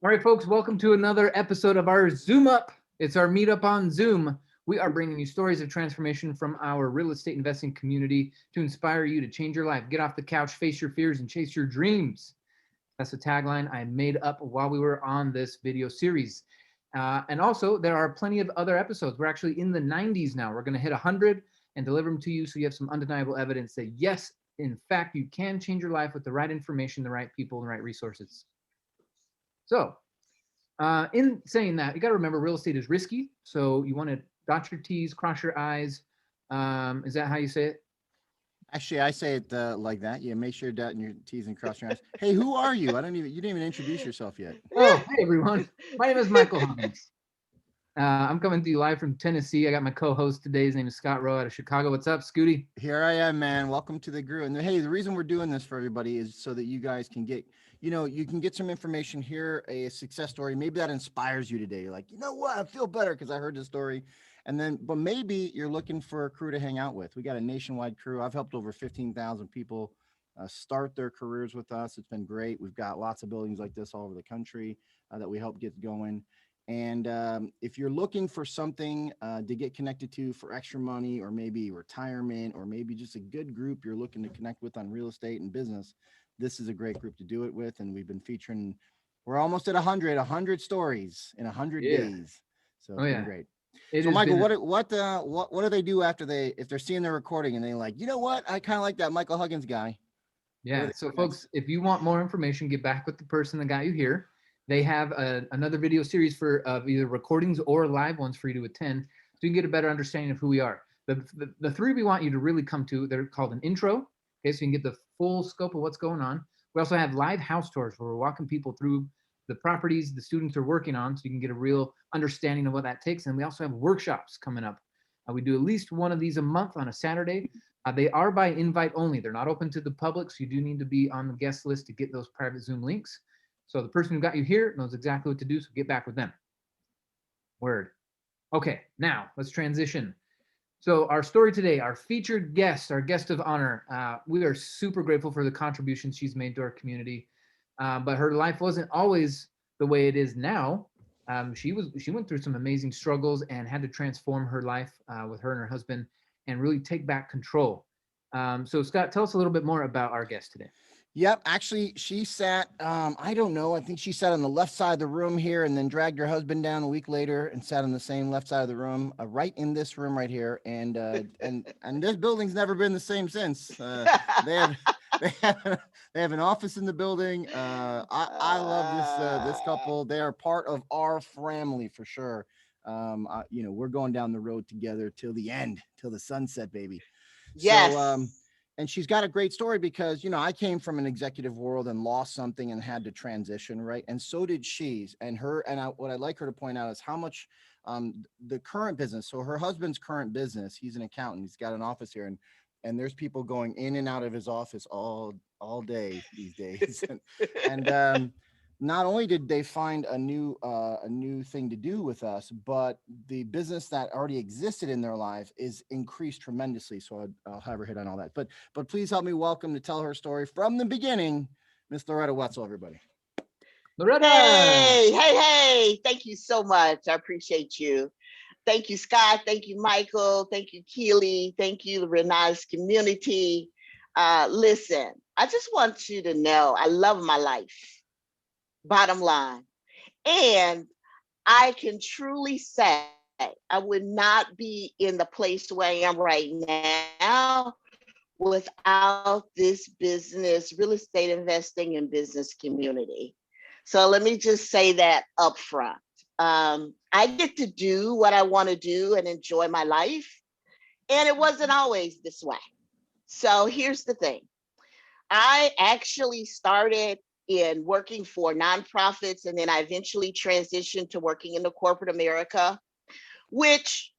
All right, folks, welcome to another episode of our Zoomup. It's our meetup on Zoom. We are bringing you stories of transformation from our real estate investing community to inspire you to change your life. Get off the couch, face your fears, and chase your dreams. That's the tagline I made up while we were on this video series. And also, there are plenty of other episodes. We're actually in the 90s now. We're going to hit 100 and deliver them to you so you have some undeniable evidence that, yes, in fact, you can change your life with the right information, the right people, and the right resources. So, in saying that, you got to remember real estate is risky. So you want to dot your T's, cross your I's. Is that how you say it? Actually, I say it like that. Yeah, make sure you're dotting your T's and crossing your I's. Hey, who are you? You didn't even introduce yourself yet. Oh, hey everyone. My name is Michael Huggins. I'm coming to you live from Tennessee. I got my co-host today. His name is Scott Rowe out of Chicago. What's up, Scooty? Here I am, man. Welcome to the group. And hey, the reason we're doing this for everybody is so that you guys can get, you can get some information here, a success story. Maybe that inspires you today. You're like, you know what? I feel better because I heard the story. And then, but maybe you're looking for a crew to hang out with. We got a nationwide crew. I've helped over 15,000 people start their careers with us. It's been great. We've got lots of buildings like this all over the country that we help get going. And if you're looking for something to get connected to for extra money, or maybe retirement, or maybe just a good group you're looking to connect with on real estate and business, this is a great group to do it with. And we've been featuring, we're almost at 100 stories in 100 days. So it's been great. So Michael, what do they do after if they're seeing their recording and they're like, you know what, I kind of like that Michael Huggins guy. Yeah. So folks, if you want more information, get back with the person that got you here. They have another video series for either recordings or live ones for you to attend, so you can get a better understanding of who we are. The three we want you to really come to, they're called an intro. Okay, so you can get the full scope of what's going on. We also have live house tours where we're walking people through the properties the students are working on, so you can get a real understanding of what that takes. And we also have workshops coming up. We do at least one of these a month on a Saturday. They are by invite only. They're not open to the public, so you do need to be on the guest list to get those private Zoom links. So the person who got you here knows exactly what to do, so get back with them. Word. Okay, now let's transition. So our story today, our featured guest, our guest of honor, we are super grateful for the contributions she's made to our community. But her life wasn't always the way it is now. She went through some amazing struggles and had to transform her life with her and her husband and really take back control. So Scott, tell us a little bit more about our guest today. Yep. Actually, she sat, I don't know. I think she sat on the left side of the room here and then dragged her husband down a week later and sat on the same left side of the room, right in this room right here. And this building's never been the same since. They have an office in the building. I love this couple. They are part of our family for sure. We're going down the road together till the end, till the sunset, baby. Yes. So, and she's got a great story because, I came from an executive world and lost something and had to transition, right? And so did she. And what I'd like her to point out is how much the current business, so her husband's current business, he's an accountant, he's got an office here, and there's people going in and out of his office all day these days. and not only did they find a new thing to do with us, but the business that already existed in their life is increased tremendously. So I'll have her hit on all that. But please help me welcome to tell her story from the beginning, Miss Loretta Wetzel, everybody. Loretta! Hey. Thank you so much. I appreciate you. Thank you, Scott. Thank you, Michael. Thank you, Keely. Thank you, the Rena's community. Listen, I just want you to know I love my life. Bottom line. And I can truly say I would not be in the place where I am right now without this business, real estate investing and business community. So let me just say that up front. I get to do what I want to do and enjoy my life. And it wasn't always this way. So here's the thing. I actually started in working for nonprofits, and then I eventually transitioned to working in the corporate America, which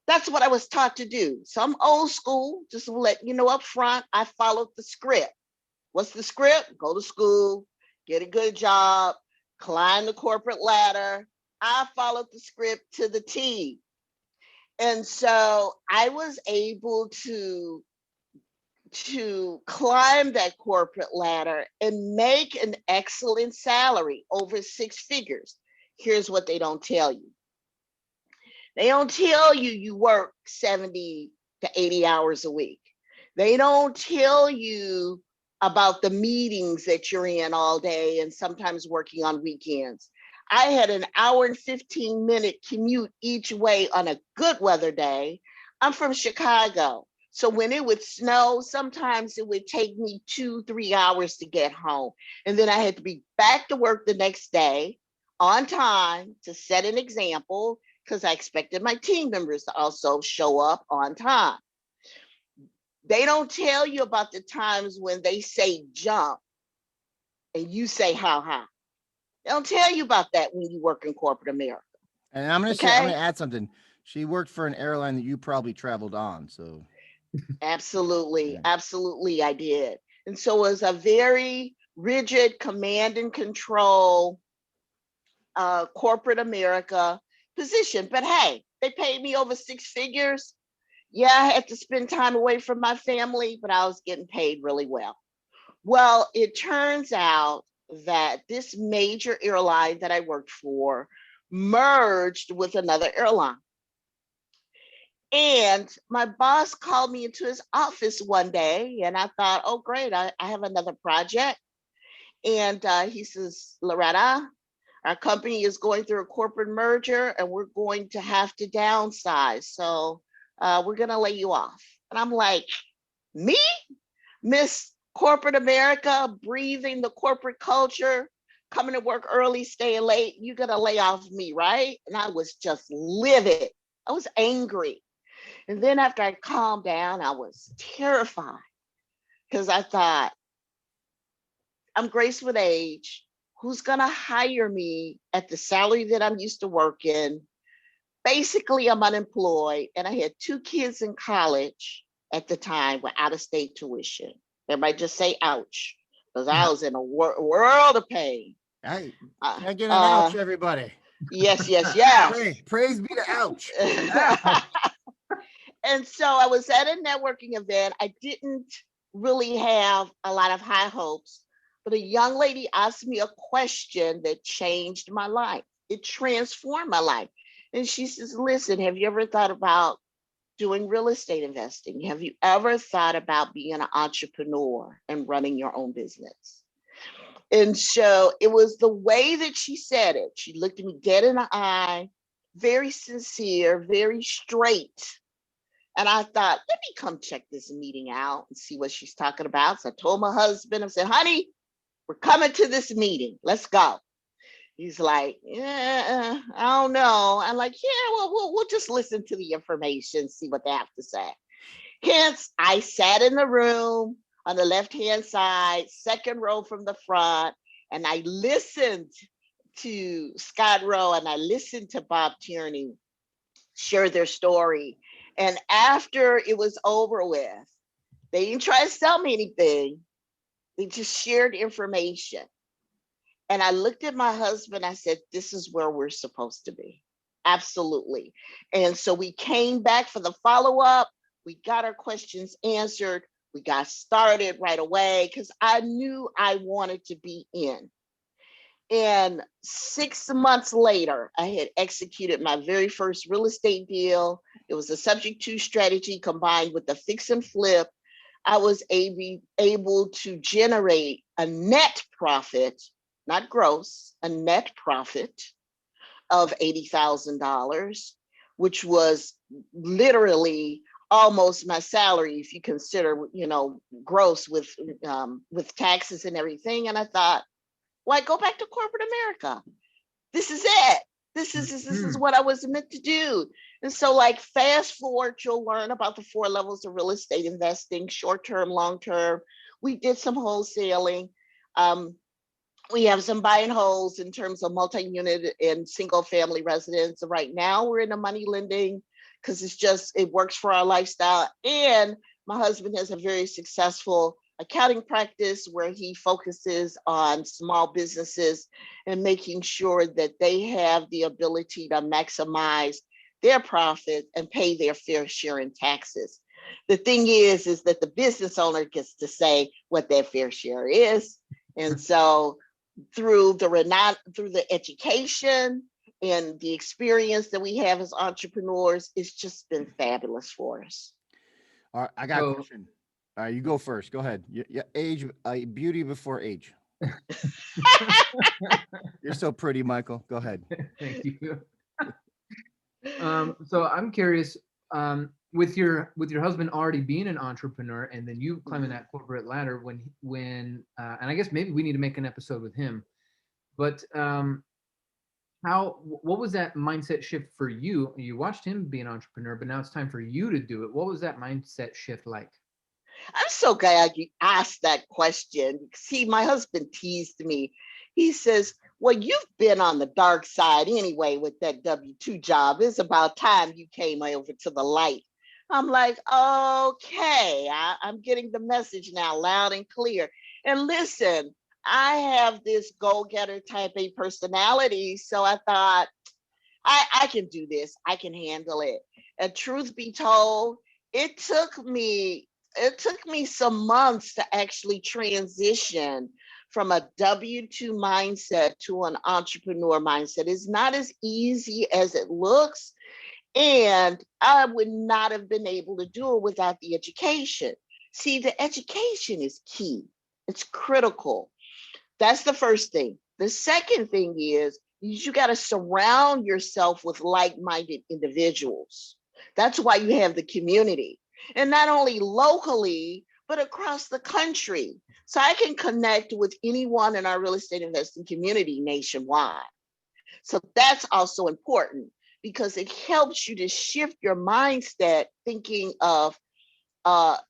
that's what I was taught to do. So I'm old school, just to let you know up front, I followed the script. What's the script? Go to school, get a good job, climb the corporate ladder. I followed the script to the T. And so I was able to to climb that corporate ladder and make an excellent salary over 6 figures. Here's what they don't tell you. They don't tell you you work 70 to 80 hours a week. They don't tell you about the meetings that you're in all day and sometimes working on weekends. I had an hour and 15-minute commute each way on a good weather day. I'm from Chicago. So when it would snow, sometimes it would take me 2-3 hours to get home. And then I had to be back to work the next day on time to set an example, because I expected my team members to also show up on time. They don't tell you about the times when they say jump and you say how high. They don't tell you about that when you work in corporate America. And I'm gonna Okay? say, I'm gonna add something. She worked for an airline that you probably traveled on, so. Absolutely, Yeah. absolutely, I did. And so it was a very rigid command and control corporate America position. But hey, they paid me over 6 figures. Yeah, I had to spend time away from my family, but I was getting paid really well. Well, it turns out that this major airline that I worked for merged with another airline. And my boss called me into his office one day, and I thought, oh, great, I have another project. And he says, Loretta, our company is going through a corporate merger and we're going to have to downsize. So we're going to lay you off. And I'm like, me? Miss Corporate America, breathing the corporate culture, coming to work early, staying late. You're going to lay off me, right? And I was just livid. I was angry. And then after I calmed down, I was terrified because I thought, I'm graced with age. Who's going to hire me at the salary that I'm used to working? Basically, I'm unemployed, and I had 2 kids in college at the time with out-of-state tuition. Everybody just say ouch, because I was in a world of pain. Hey, can I get an ouch, everybody? Yes, yes, yes. Praise be to ouch. And so I was at a networking event. I didn't really have a lot of high hopes, but a young lady asked me a question that changed my life. It transformed my life. And she says, listen, have you ever thought about doing real estate investing? Have you ever thought about being an entrepreneur and running your own business? And so it was the way that she said it. She looked at me dead in the eye, very sincere, very straight. And I thought, let me come check this meeting out and see what she's talking about. So I told my husband, I said, honey, we're coming to this meeting. Let's go. He's like, yeah, I don't know. I'm like, yeah, well, we'll just listen to the information, see what they have to say. Hence, I sat in the room on the left-hand side, second row from the front, and I listened to Scott Rowe and I listened to Bob Tierney share their story. And after it was over with, they didn't try to sell me anything. They just shared information. And I looked at my husband, I said, this is where we're supposed to be. Absolutely. And so we came back for the follow-up. We got our questions answered. We got started right away because I knew I wanted to be in. And 6 months later, I had executed my very first real estate deal. It was a subject to strategy combined with the fix and flip. I was able to generate a net profit, not gross, a net profit of $80,000, which was literally almost my salary if you consider, gross with taxes and everything. And I thought, why go back to corporate America? This is it. This is what I was meant to do. And so, like, fast forward, you'll learn about the 4 levels of real estate investing: short-term, long-term. We did some wholesaling. We have some buy and holds in terms of multi-unit and single-family residence. Right now, we're in the money lending because it works for our lifestyle. And my husband has a very successful accounting practice where he focuses on small businesses and making sure that they have the ability to maximize their profit and pay their fair share in taxes. The thing is that the business owner gets to say what their fair share is. And so through the education and the experience that we have as entrepreneurs, it's just been fabulous for us. All right, I got a question. All right, you go first. Go ahead. Yeah, age, beauty before age. You're so pretty, Michael. Go ahead. Thank you. So I'm curious, with your husband already being an entrepreneur, and then you climbing that corporate ladder, when and I guess maybe we need to make an episode with him. But what was that mindset shift for you? You watched him be an entrepreneur, but now it's time for you to do it. What was that mindset shift like? I'm so glad you asked that question. See, my husband teased me. He says, well, you've been on the dark side anyway with that W-2 job. It's about time you came over to the light. I'm like, okay, I'm getting the message now loud and clear. And listen, I have this go-getter type A personality. So I thought, I can do this. I can handle it. And truth be told, it took me some months to actually transition from a W-2 mindset to an entrepreneur mindset. It's not as easy as it looks. And I would not have been able to do it without the education. See, the education is key. It's critical. That's the first thing. The second thing is you got to surround yourself with like-minded individuals. That's why you have the community. And not only locally, but across the country. So I can connect with anyone in our real estate investing community nationwide. So that's also important because it helps you to shift your mindset thinking of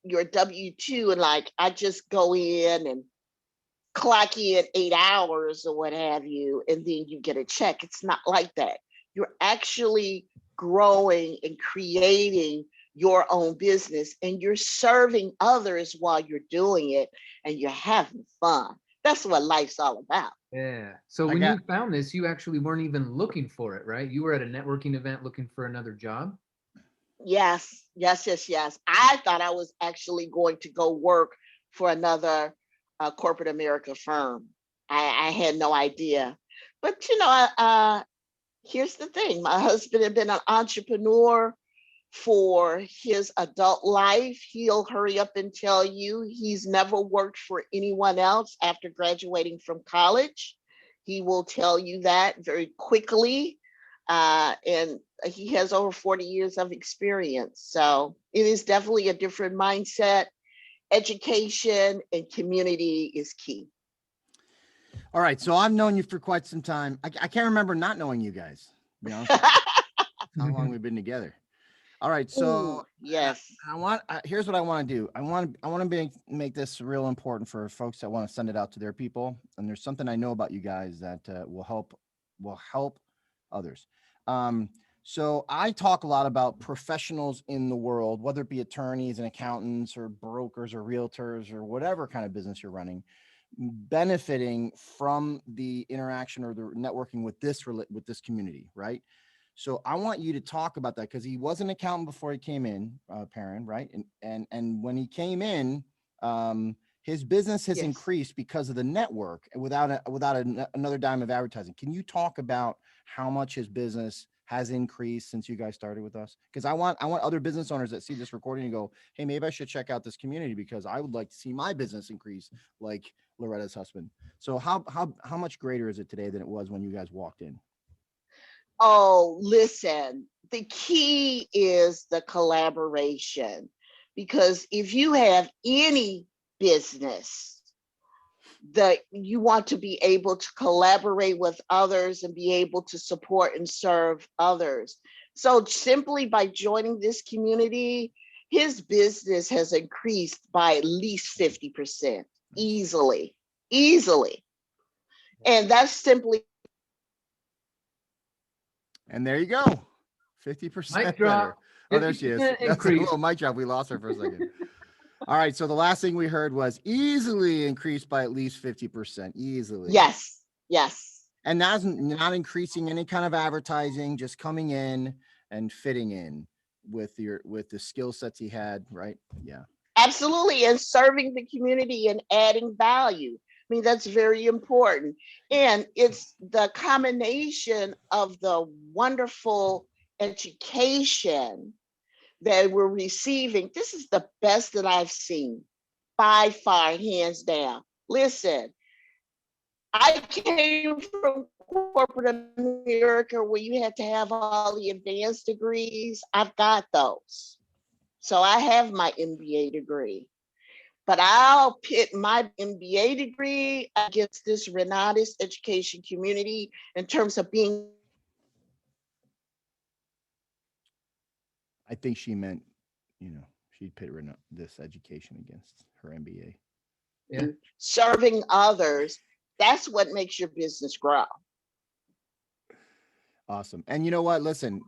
your W-2 and like, I just go in and clock in 8 hours or what have you, and then you get a check. It's not like that. You're actually growing and creating your own business, and you're serving others while you're doing it, and you're having fun. That's what life's all about. Yeah. So when you found this, you actually weren't even looking for it, right? You were at a networking event looking for another job. Yes. I thought I was actually going to go work for another corporate America firm. I had no idea. But here's the thing. My husband had been an entrepreneur for his adult life. He'll hurry up and tell you he's never worked for anyone else after graduating from college. He will tell you that very quickly. And he has over 40 years of experience. So it is definitely a different mindset. Education and community is key. All right. So I've known you for quite some time. I can't remember not knowing you guys. You know, how long we've been together. All right. So yes, here's what I want to do. I want to make this real important for folks that want to send it out to their people. And there's something I know about you guys that will help others. So I talk a lot about professionals in the world, whether it be attorneys and accountants or brokers or realtors or whatever kind of business you're running, benefiting from the interaction or the networking with this community, right? So I want you to talk about that because he was an accountant before he came in, Perrin, right? And when he came in, his business has increased because of the network without another dime of advertising. Can you talk about how much his business has increased since you guys started with us? Because I want other business owners that see this recording and go, hey, maybe I should check out this community because I would like to see my business increase like Loretta's husband. So how much greater is it today than it was when you guys walked in? Oh, listen, the key is the collaboration, because if you have any business that you want to be able to collaborate with others and be able to support and serve others. So simply by joining this community, his business has increased by at least 50%, easily. And that's simply. And there you go. 50% Mic drop. Oh, there she is. That's a little mic drop. We lost her for a second. All right. So the last thing we heard was easily increased by at least 50%. Easily. Yes. And that's not increasing any kind of advertising, just coming in and fitting in. with the skill sets he had, right? Yeah. Absolutely. And serving the community and adding value. I mean, that's very important. And it's the combination of the wonderful education that we're receiving. This is the best that I've seen by far, hands down. Listen, I came from corporate America where you had to have all the advanced degrees. I've got those. So I have my MBA degree, but I'll pit my MBA degree against this Renata's education community in terms of being. I think she meant, she'd pit this education against her MBA. Yeah. Serving others. That's what makes your business grow. Awesome. And you know what? Listen,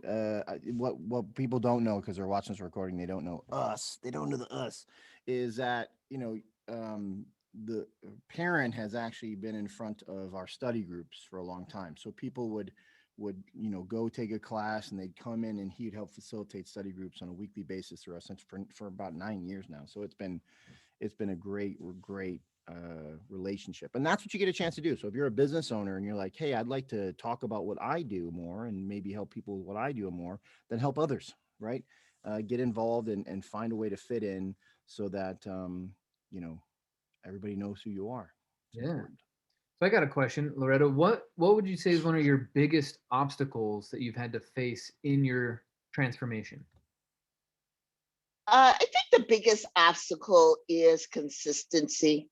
what people don't know, because they're watching this recording, they don't know us. They don't know the us. Is that the parent has actually been in front of our study groups for a long time. So people would go take a class, and they'd come in, and he'd help facilitate study groups on a weekly basis through us for about 9 years now. So it's been a great relationship, and that's what you get a chance to do. So if you're a business owner and you're like, hey, I'd like to talk about what I do more and maybe help people with what I do more, then help others, right? Get involved and find a way to fit in so that everybody knows who you are. It's important. So I got a question, Loretta. What would you say is one of your biggest obstacles that you've had to face in your transformation? I think the biggest obstacle is consistency.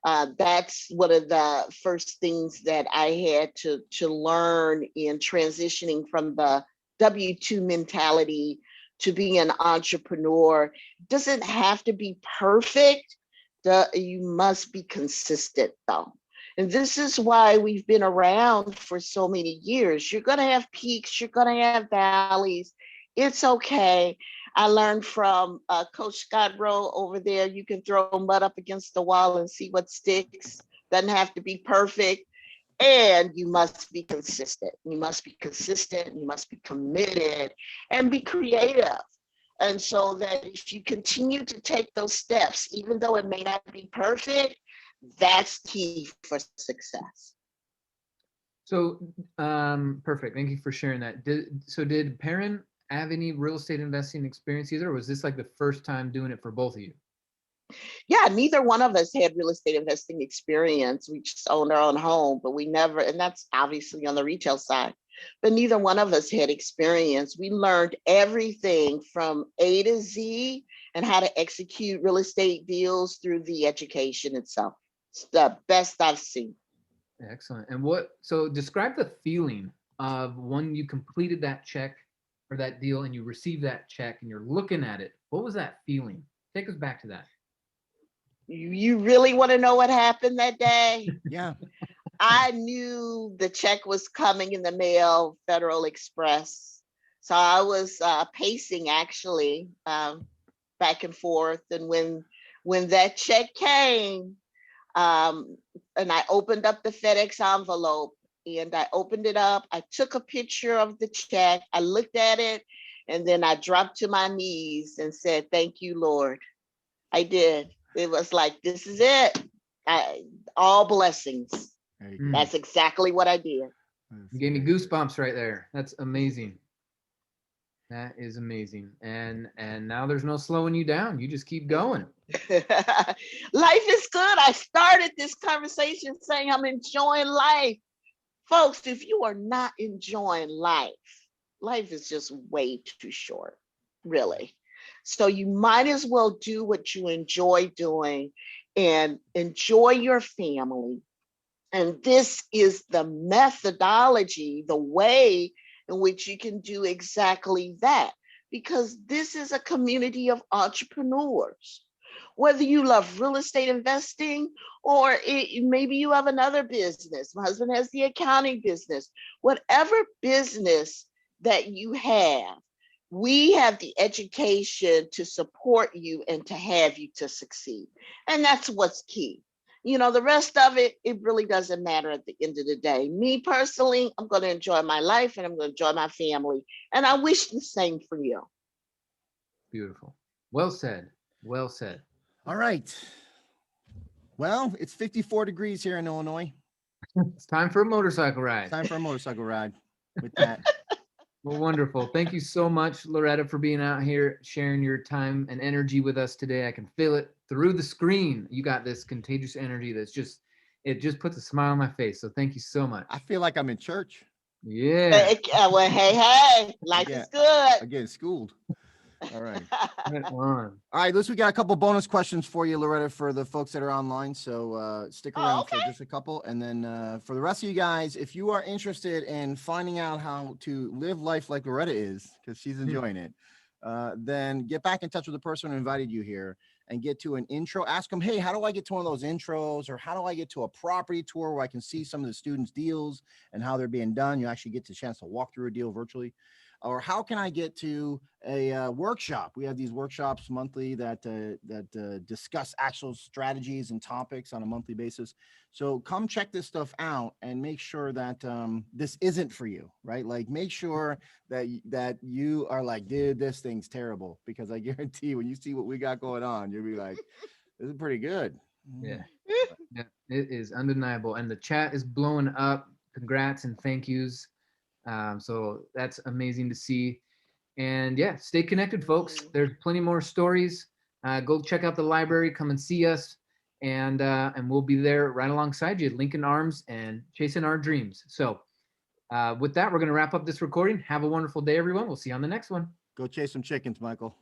That's one of the first things that I had to learn in transitioning from the W-2 mentality to being an entrepreneur. It doesn't have to be perfect. You must be consistent, though. And this is why we've been around for so many years. You're going to have peaks, you're going to have valleys. It's okay. I learned from Coach Scott Rowe over there. You can throw mud up against the wall and see what sticks. Doesn't have to be perfect. And you must be consistent. You must be consistent. You must be committed and be creative. And so that if you continue to take those steps, even though it may not be perfect, that's key for success. So perfect. Thank you for sharing that. Did Perrin have any real estate investing experience either, or was this like the first time doing it for both of you? Yeah, neither one of us had real estate investing experience. We just owned our own home, but we never, and that's obviously on the retail side, but neither one of us had experience. We learned everything from A to Z and how to execute real estate deals through the education itself. It's the best I've seen. Excellent. And so describe the feeling of when you completed that check or that deal and you received that check and you're looking at it. What was that feeling? Take us back to that. You really want to know what happened that day? Yeah. I knew the check was coming in the mail, Federal Express. So I was pacing actually back and forth. And when that check came, and I opened up the FedEx envelope, and I opened it up. I took a picture of the check. I looked at it, and then I dropped to my knees and said, "Thank you, Lord." I did. It was like, this is it. All blessings. That's exactly what I did. You gave me goosebumps right there. That's amazing. That is amazing. And now there's no slowing you down. You just keep going. Life is good. I started this conversation saying I'm enjoying life. Folks, if you are not enjoying life, life is just way too short, really. So you might as well do what you enjoy doing and enjoy your family. And this is the methodology, the way in which you can do exactly that, because this is a community of entrepreneurs. Whether you love real estate investing or maybe you have another business. My husband has the accounting business. Whatever business that you have, we have the education to support you and to have you to succeed. And that's what's key. The rest of it, it really doesn't matter at the end of the day. Me personally, I'm going to enjoy my life and I'm going to enjoy my family. And I wish the same for you. Beautiful. Well said. Well said. All right. Well, it's 54 degrees here in Illinois. It's time for a motorcycle ride. It's time for a motorcycle ride. With that, Well, wonderful. Thank you so much, Loretta, for being out here, sharing your time and energy with us today. I can feel it through the screen. You got this contagious energy that's it just puts a smile on my face. So thank you so much. I feel like I'm in church. Yeah. Well, hey, life Yeah. is good. I'm getting schooled. All right. Right on. All right, we got a couple bonus questions for you, Loretta, for the folks that are online. So stick around for okay. just a couple. And then for the rest of you guys, if you are interested in finding out how to live life like Loretta is, because she's enjoying it, then get back in touch with the person who invited you here and get to an intro. Ask them, hey, how do I get to one of those intros? Or how do I get to a property tour where I can see some of the students' deals and how they're being done? You actually get the chance to walk through a deal virtually. Or how can I get to a workshop? We have these workshops monthly that discuss actual strategies and topics on a monthly basis. So come check this stuff out and make sure that this isn't for you, right? Like make sure that you are like, dude, this thing's terrible, because I guarantee when you see what we got going on, you'll be like, this is pretty good. Yeah. Yeah, it is undeniable. And the chat is blowing up. Congrats and thank yous. So that's amazing to see. And yeah, stay connected, folks. There's plenty more stories. Go check out the library, come and see us, and we'll be there right alongside you, linking arms and chasing our dreams. So with that, we're going to wrap up this recording. Have a wonderful day, everyone. We'll see you on the next one. Go chase some chickens, Michael.